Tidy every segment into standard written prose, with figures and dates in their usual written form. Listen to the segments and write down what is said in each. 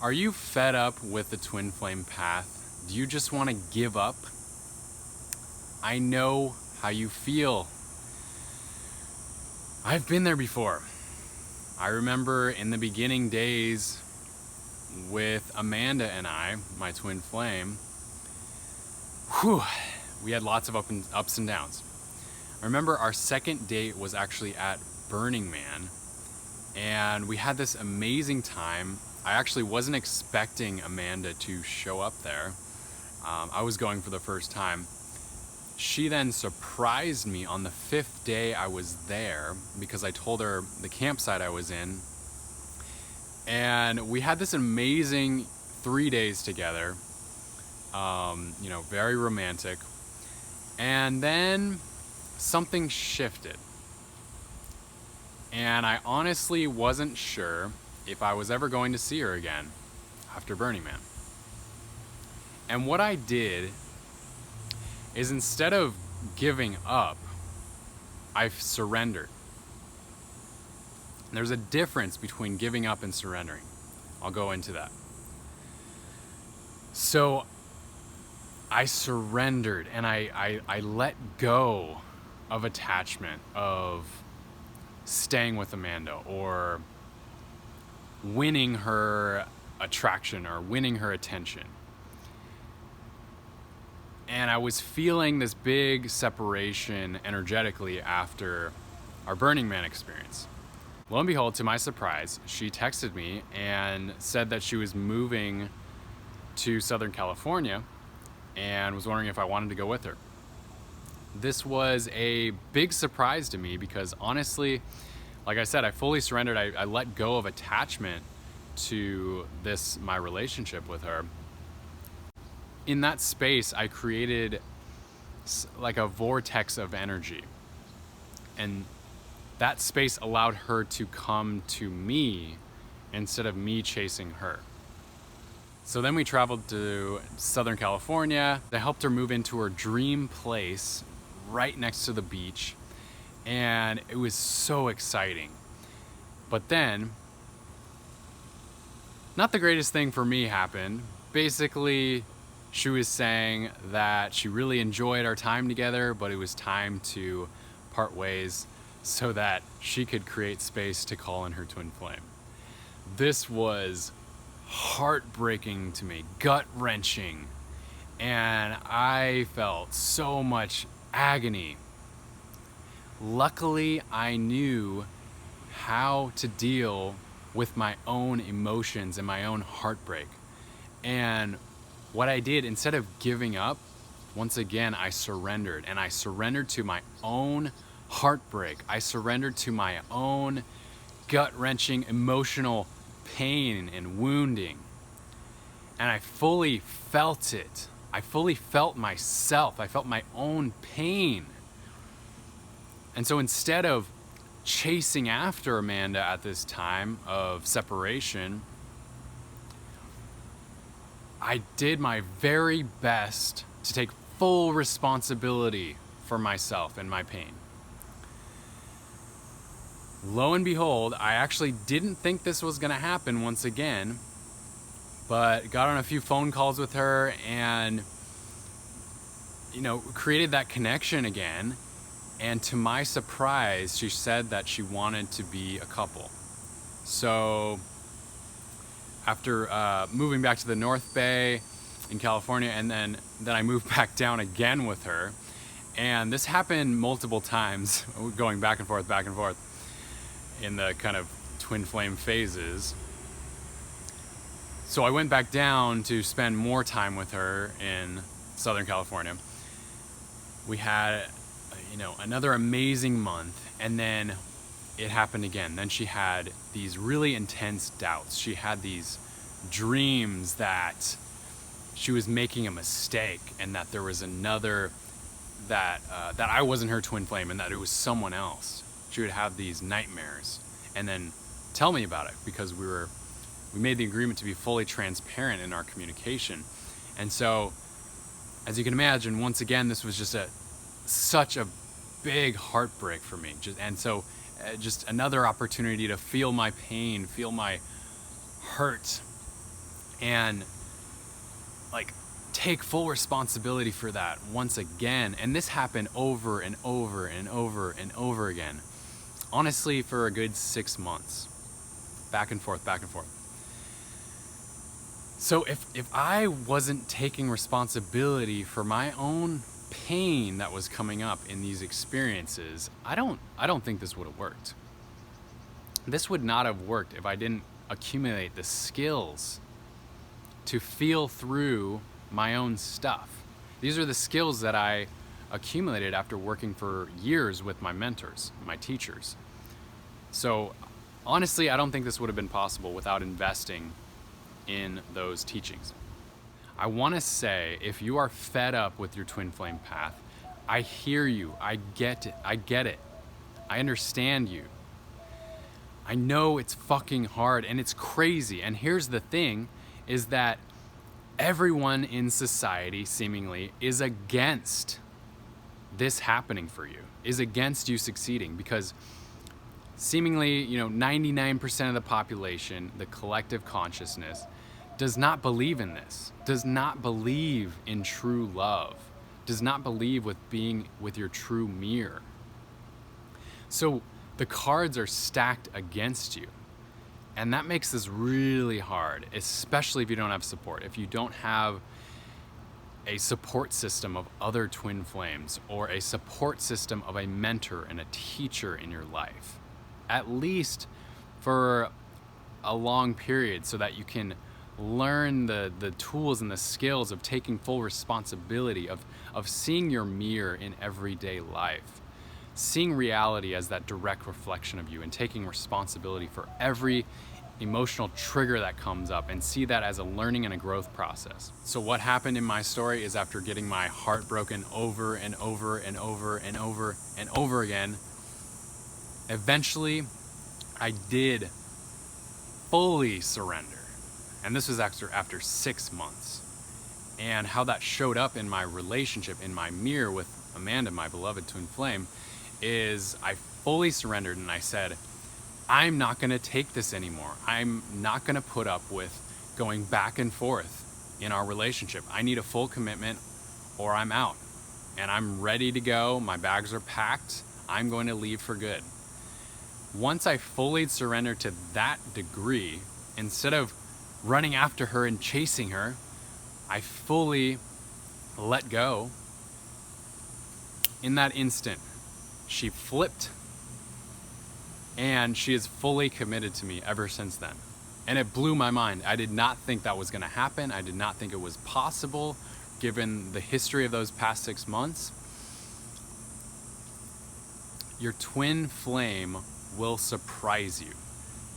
Are you fed up with the twin flame path? Do you just want to give up? I know how you feel. I've been there before. I remember in the beginning days with Amanda and I, my twin flame, we had lots of ups and downs. I remember our second date was actually at Burning Man, and we had this amazing time. I actually wasn't expecting Amanda to show up there. I was going for the first time. She then surprised me on the 5th day I was there because I told her the campsite I was in. And we had this amazing 3 days together, very romantic. And then something shifted. And I honestly wasn't sure if I was ever going to see her again after Burning Man. And what I did is, instead of giving up, I surrendered. There's a difference between giving up and surrendering. I'll go into that. So I surrendered, and I let go of attachment, of staying with Amanda or winning her attraction or winning her attention. And I was feeling this big separation energetically after our Burning Man experience. Lo and behold, to my surprise, she texted me and said that she was moving to Southern California and was wondering if I wanted to go with her. This was a big surprise to me because, honestly, like I said, I fully surrendered. I let go of attachment to my relationship with her. In that space, I created like a vortex of energy. And that space allowed her to come to me instead of me chasing her. So then we traveled to Southern California. I helped her move into her dream place right next to the beach. And it was so exciting. But then, not the greatest thing for me happened. Basically, she was saying that she really enjoyed our time together, but it was time to part ways so that she could create space to call in her twin flame. This was heartbreaking to me, gut-wrenching, and I felt so much agony. Luckily, I knew how to deal with my own emotions and my own heartbreak. And what I did, instead of giving up, once again, I surrendered. And I surrendered to my own heartbreak. I surrendered to my own gut-wrenching emotional pain and wounding. And I fully felt it. I fully felt myself. I felt my own pain. And so instead of chasing after Amanda at this time of separation, I did my very best to take full responsibility for myself and my pain. Lo and behold, I actually didn't think this was going to happen once again, but got on a few phone calls with her and, created that connection again. And to my surprise, she said that she wanted to be a couple. So after moving back to the North Bay in California, and then I moved back down again with her. And this happened multiple times, going back and forth in the kind of twin flame phases. So I went back down to spend more time with her in Southern California. We had another amazing month, and then it happened again. Then she had these really intense doubts. She had these dreams that she was making a mistake and that there was another, that I wasn't her twin flame and that it was someone else. She would have these nightmares and then tell me about it because we made the agreement to be fully transparent in our communication. And so, as you can imagine, once again, this was just such a big heartbreak for me. Just another opportunity to feel my pain, feel my hurt, and like take full responsibility for that once again. And this happened over and over and over and over again. Honestly, for a good 6 months. Back and forth, back and forth. So if I wasn't taking responsibility for my own pain that was coming up in these experiences, I don't think this would have worked. This would not have worked if I didn't accumulate the skills to feel through my own stuff. These are the skills that I accumulated after working for years with my mentors, my teachers. So honestly, I don't think this would have been possible without investing in those teachings. I want to say, if you are fed up with your twin flame path, I hear you. I get it. I understand you. I know it's fucking hard and it's crazy. And here's the thing, is that everyone in society seemingly is against this happening for you, is against you succeeding, because seemingly, 99% of the population, the collective consciousness, does not believe in this, does not believe in true love, does not believe with being with your true mirror. So the cards are stacked against you. And that makes this really hard, especially if you don't have support. If you don't have a support system of other twin flames, or a support system of a mentor and a teacher in your life, at least for a long period, so that you can learn the tools and the skills of taking full responsibility, of seeing your mirror in everyday life, seeing reality as that direct reflection of you, and taking responsibility for every emotional trigger that comes up, and see that as a learning and a growth process. So what happened in my story is, after getting my heart broken over and over and over and over and over again, eventually I did fully surrender. And this was after 6 months. And how that showed up in my relationship, in my mirror with Amanda, my beloved twin flame, is I fully surrendered, and I said, I'm not going to take this anymore. I'm not going to put up with going back and forth in our relationship. I need a full commitment, or I'm out. And I'm ready to go. My bags are packed. I'm going to leave for good. Once I fully surrendered to that degree, instead of running after her and chasing her, I fully let go. In that instant, she flipped, and she is fully committed to me ever since then. And it blew my mind. I did not think that was going to happen. I did not think it was possible, given the history of those past 6 months. Your twin flame will surprise you.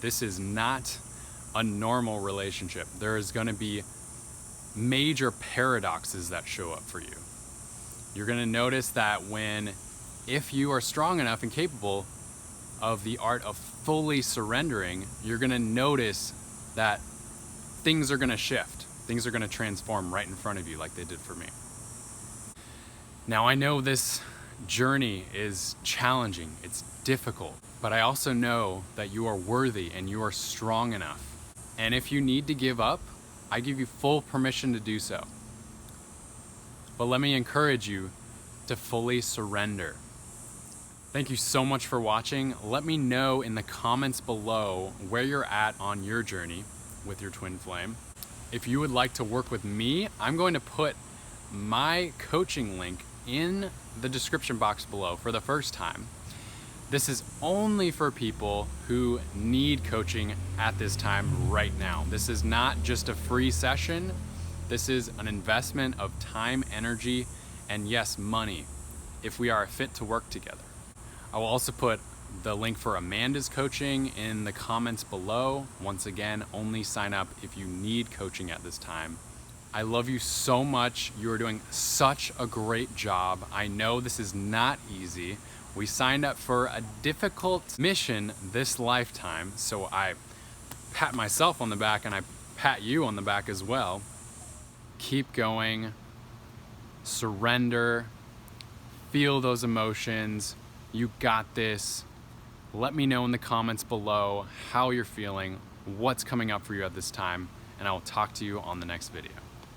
This is not a normal relationship. There is going to be major paradoxes that show up for you. You're going to notice that if you are strong enough and capable of the art of fully surrendering, you're going to notice that things are going to shift. Things are going to transform right in front of you, like they did for me. Now, I know this journey is challenging, it's difficult, but I also know that you are worthy and you are strong enough. And if you need to give up, I give you full permission to do so. But let me encourage you to fully surrender. Thank you so much for watching. Let me know in the comments below where you're at on your journey with your twin flame. If you would like to work with me, I'm going to put my coaching link in the description box below for the first time. This is only for people who need coaching at this time right now. This is not just a free session. This is an investment of time, energy, and yes, money, if we are fit to work together. I will also put the link for Amanda's coaching in the comments below. Once again, only sign up if you need coaching at this time. I love you so much. You are doing such a great job. I know this is not easy. We signed up for a difficult mission this lifetime, so I pat myself on the back and I pat you on the back as well. Keep going, surrender, feel those emotions. You got this. Let me know in the comments below how you're feeling, what's coming up for you at this time. and I will talk to you on the next video.